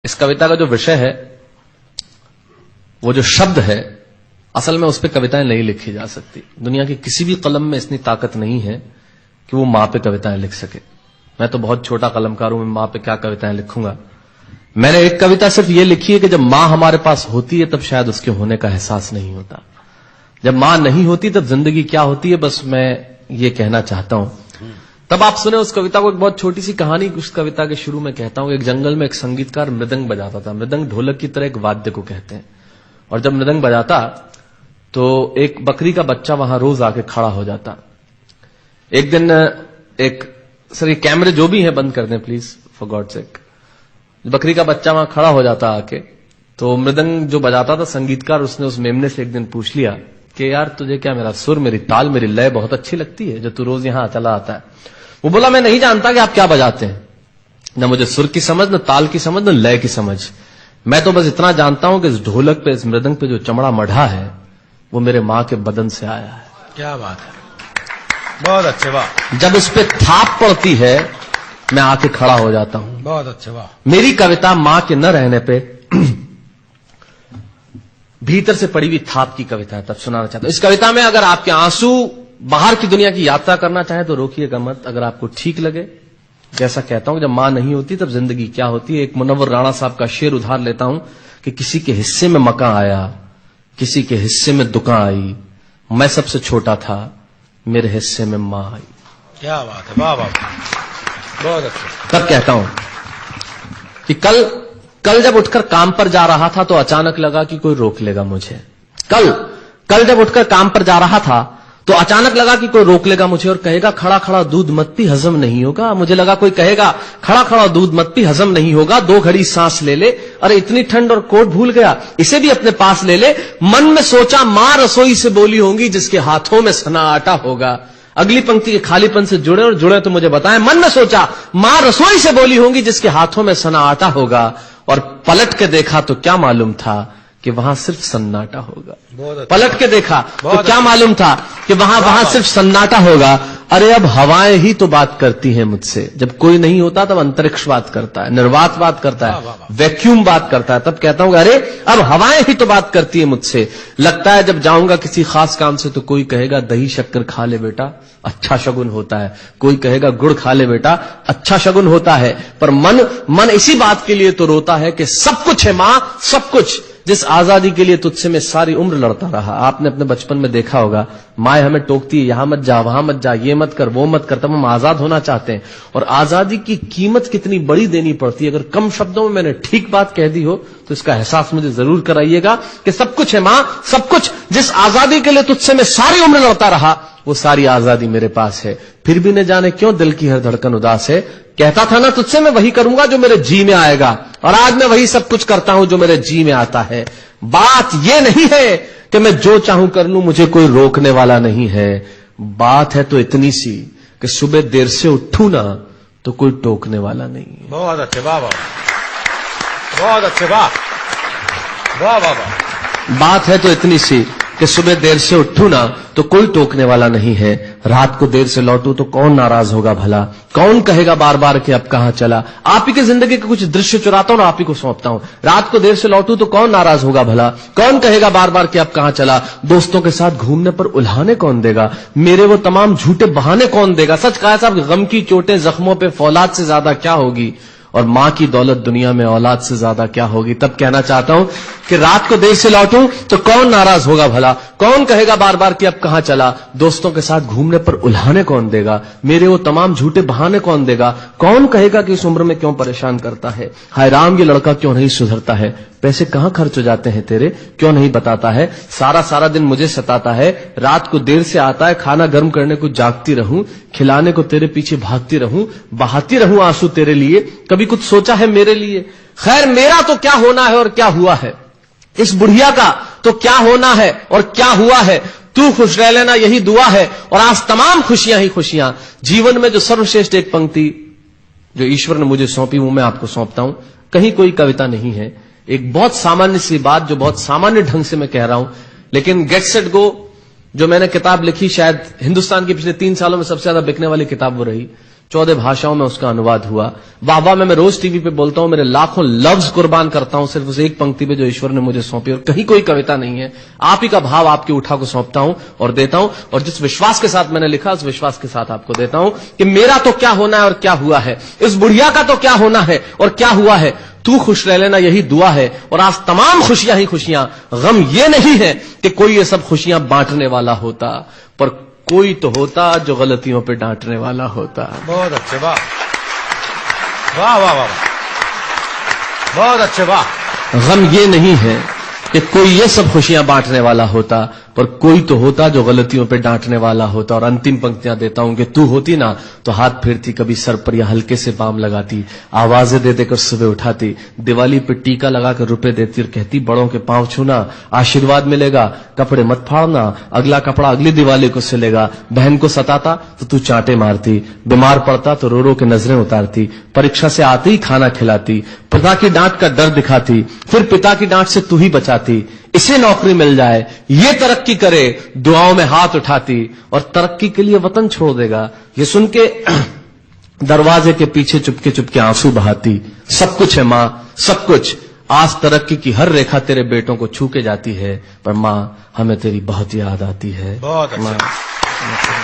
इस कविता का जो विषय है, वो जो शब्द है, असल में उस पर कविताएं नहीं लिखी जा सकती। दुनिया की किसी भी कलम में इतनी ताकत नहीं है कि वो मां पे कविताएं लिख सके। मैं तो बहुत छोटा कलमकार हूं, मैं मां पे क्या कविताएं लिखूंगा। मैंने एक कविता सिर्फ ये लिखी है कि जब मां हमारे पास होती है तब शायद उसके होने का एहसास नहीं होता। जब मां नहीं होती तब जिंदगी क्या होती है, बस मैं ये कहना चाहता हूं। तब आप सुने उस कविता को। एक बहुत छोटी सी कहानी उस कविता के शुरू में कहता हूं। एक जंगल में एक संगीतकार मृदंग बजाता था। मृदंग ढोलक की तरह एक वाद्य को कहते हैं। और जब मृदंग बजाता तो एक बकरी का बच्चा वहां रोज आके खड़ा हो जाता। एक दिन सर ये कैमरे जो भी हैं बंद कर दें प्लीज, फॉर गॉड सेक। बकरी का बच्चा वहां खड़ा हो जाता आके, तो मृदंग जो बजाता था संगीतकार, उसने उस मेमने से एक दिन पूछ लिया कि यार तुझे क्या मेरा सुर, मेरी ताल, मेरी लय बहुत अच्छी लगती है जो तू रोज यहां चला आता है। वो बोला मैं नहीं जानता कि आप क्या बजाते हैं, न मुझे सुर की समझ, न ताल की समझ, न लय की समझ। मैं तो बस इतना जानता हूं कि इस ढोलक पे, इस मृदंग पे जो चमड़ा मढ़ा है वो मेरे मां के बदन से आया है। क्या बात है, बहुत अच्छे, वाह। जब उस पे थाप पड़ती है मैं आके खड़ा हो जाता हूं। बहुत अच्छे, वाह। मेरी कविता मां के न रहने पे भीतर से पड़ी हुई थाप की कविता है, तब सुनाना चाहता हूं। इस कविता में अगर आपके आंसू बाहर की दुनिया की यात्रा करना चाहे तो रोकिएगा मत। अगर आपको ठीक लगे, जैसा कहता हूं जब मां नहीं होती तब जिंदगी क्या होती है। एक मुनव्वर राणा साहब का शेर उधार लेता हूं कि किसी के हिस्से में मकान आया, किसी के हिस्से में दुकान आई, मैं सबसे छोटा था, मेरे हिस्से में मां आई। क्या बात है, वाह वाह, बहुत अच्छा। तब कहता हूं कि कल जब उठकर काम पर जा रहा था तो अचानक लगा कि कोई रोक लेगा मुझे। कल जब उठकर काम पर जा रहा था तो अचानक लगा कि कोई रोक लेगा मुझे और कहेगा खड़ा खड़ा दूध मत पी, हजम नहीं होगा। मुझे लगा कोई कहेगा खड़ा खड़ा दूध मत पी, हजम नहीं होगा। 2 घड़ी सांस ले ले, अरे इतनी ठंड और कोट भूल गया, इसे भी अपने पास ले ले। मन में सोचा मां रसोई से बोली होंगी जिसके हाथों में सना आटा होगा। अगली पंक्ति के खालीपन से जुड़े और जुड़े तो मुझे बताएं। मन में सोचा मां रसोई से बोली होंगी जिसके हाथों में सना आटा होगा, और पलट के देखा तो क्या मालूम था कि वहां सिर्फ सन्नाटा होगा। पलट के देखा तो क्या मालूम था कि वहां सिर्फ सन्नाटा होगा। अरे अब हवाएं ही तो बात करती हैं मुझसे। जब कोई नहीं होता तब अंतरिक्ष बात करता है, निर्वात बात करता है, वैक्यूम बात करता है। तब कहता हूं अरे अब हवाएं ही तो बात करती है मुझसे। लगता है जब जाऊंगा किसी खास काम से तो कोई कहेगा दही शक्कर खा ले बेटा, अच्छा शगुन होता है। कोई कहेगा गुड़ खा ले बेटा, अच्छा शगुन होता है। पर मन इसी बात के लिए तो रोता है कि सब कुछ है मां, सब कुछ। जिस आजादी के लिए तुझसे मैं सारी उम्र लड़ता रहा। आपने अपने बचपन में देखा होगा, माए हमें टोकती है, यहां मत जा, वहां मत जा, ये मत कर, वो मत कर। तब हम आजाद होना चाहते हैं, और आजादी की कीमत कितनी बड़ी देनी पड़ती है। अगर कम शब्दों में मैंने ठीक बात कह दी हो तो इसका एहसास मुझे जरूर कराइएगा कि सब कुछ है मां, सब कुछ। जिस आजादी के लिए तुझसे मैं सारी उम्र लड़ता रहा वो सारी आजादी मेरे पास है। फिर भी न जाने क्यों दिल की हर धड़कन उदास है। कहता था ना तुझसे मैं वही करूंगा जो मेरे जी में आएगा, और आज मैं वही सब कुछ करता हूं जो मेरे जी में आता है। बात यह नहीं है कि मैं जो चाहूं कर लूं, मुझे कोई रोकने वाला नहीं है। बात है तो इतनी सी कि सुबह देर से उठूं ना तो कोई टोकने वाला नहीं है। बहुत अच्छे, वाह वाह, बहुत अच्छे, वाह वाह वाह वाह। बात है तो इतनी सी कि सुबह देर से उठूं ना तो कोई टोकने वाला नहीं है। रात को देर से लौटूं तो कौन नाराज होगा भला, कौन कहेगा बार बार कि अब कहां चला। आप ही की जिंदगी के कुछ दृश्य चुराता हूं और आप ही को सौंपता हूं। रात को देर से लौटूं तो कौन नाराज होगा भला, कौन कहेगा बार बार कि अब कहां चला। दोस्तों के साथ घूमने पर उल्हाने कौन देगा, मेरे वो तमाम झूठे बहाने कौन देगा। सच कहा साहब, गम की चोटें जख्मों पे फौलाद से ज्यादा क्या होगी, और मां की दौलत दुनिया में औलाद से ज्यादा क्या होगी। तब कहना चाहता हूं कि रात को देर से लौटूं तो कौन नाराज होगा भला, कौन कहेगा बार बार कि अब कहां चला। दोस्तों के साथ घूमने पर उल्हाने कौन देगा, मेरे वो तमाम झूठे बहाने कौन देगा। कौन कहेगा कि इस उम्र में क्यों परेशान करता है। हाय राम, ये लड़का क्यों नहीं सुधरता है। पैसे कहां खर्च हो जाते हैं तेरे, क्यों नहीं बताता है। सारा दिन मुझे सताता है, रात को देर से आता है, खाना गर्म करने को जागती रहूं, खिलाने को तेरे पीछे भागती रहूं, बहाती रहूं आंसू तेरे लिए। कभी कुछ सोचा है मेरे लिए। खैर मेरा तो क्या होना है और क्या हुआ है, इस बुढ़िया का तो क्या होना है और क्या हुआ है। तू खुश रह लेना यही दुआ है, और आज तमाम खुशियां ही खुशियां। जीवन में जो सर्वश्रेष्ठ एक पंक्ति जो ईश्वर ने मुझे सौंपी वो मैं आपको सौंपता हूं। कहीं कोई कविता नहीं है, एक बहुत सामान्य सी बात जो बहुत सामान्य ढंग से मैं कह रहा हूं, लेकिन गेट सेट गो जो मैंने किताब लिखी, शायद हिंदुस्तान के पिछले 3 सालों में सबसे ज्यादा बिकने वाली किताब वो रही। 14 भाषाओं में उसका अनुवाद हुआ। वाह वाह में मैं रोज टीवी पे बोलता हूं, मेरे लाखों लफ्ज कुर्बान करता हूं सिर्फ उस एक पंक्ति पे जो ईश्वर ने मुझे सौंपी, और कहीं कोई कविता नहीं है, आप ही का भाव आपकी उठा को सौंपता हूं और देता हूं, और जिस विश्वास के साथ मैंने लिखा उस विश्वास के साथ आपको देता हूं कि मेरा तो क्या होना है और क्या हुआ है, इस बुढ़िया का तो क्या होना है और क्या हुआ है, तू खुश रह लेना यही दुआ है। और आज तमाम खुशियां ही खुशियां, गम ये नहीं है कि कोई ये सब खुशियां बांटने वाला होता, पर कोई तो होता जो गलतियों पे डांटने वाला होता। बहुत अच्छे, वाह वाह वाह वाह, बहुत अच्छे, वाह। गम ये नहीं है कि कोई ये सब खुशियां बांटने वाला होता, पर कोई तो होता जो गलतियों पे डांटने वाला होता। और अंतिम पंक्तियां देता हूं कि तू होती ना तो हाथ फेरती कभी सर पर या हल्के से बाम लगाती, आवाजें दे देकर सुबह उठाती, दिवाली पे टीका लगाकर रुपए देती और कहती बड़ों के पांव छूना आशीर्वाद मिलेगा, कपड़े मत फाड़ना अगला कपड़ा अगली दिवाली को सिलेगा। बहन को सताता तो तू चांटे मारती, बीमार पड़ता तो रो रो के नजरें उतारती, परीक्षा से आते ही खाना खिलाती, पिता की डांट का डर दिखाती, फिर पिता की डांट से तू ही बचाती, इसे नौकरी मिल जाए ये तरक्की करे दुआओं में हाथ उठाती, और तरक्की के लिए वतन छोड़ देगा ये सुन के दरवाजे के पीछे चुपके चुपके आंसू बहाती। सब कुछ है मां, सब कुछ, आज तरक्की की हर रेखा तेरे बेटों को छू के जाती है, पर मां हमें तेरी बहुत याद आती है। बहुत अच्छा।